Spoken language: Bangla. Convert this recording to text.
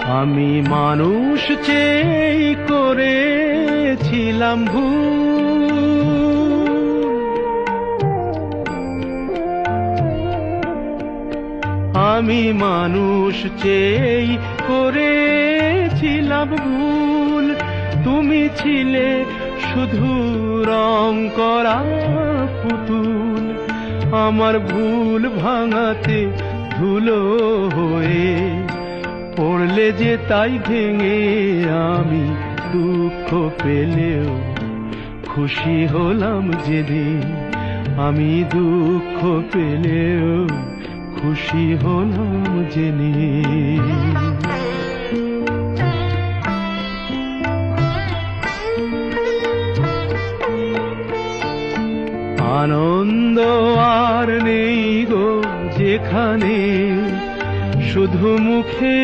আমি মানুষ চেয়ে করেছিলাম ভুল, আমি মানুষ চেয়ে করেছিলাম ভুল। তুমি ছিলে শুধু রং করা পুতুল, আমার ভুল ভাঙাতে ধুলো হয়ে পড়লে যে তাই ভেঙে আমি দুঃখ পেলেও খুশি হলাম যেদিন। আমি দুঃখ পেলেও খুশি হলাম যেদিন। আনন্দ আর নেই গো যেখানে শুধু মুখে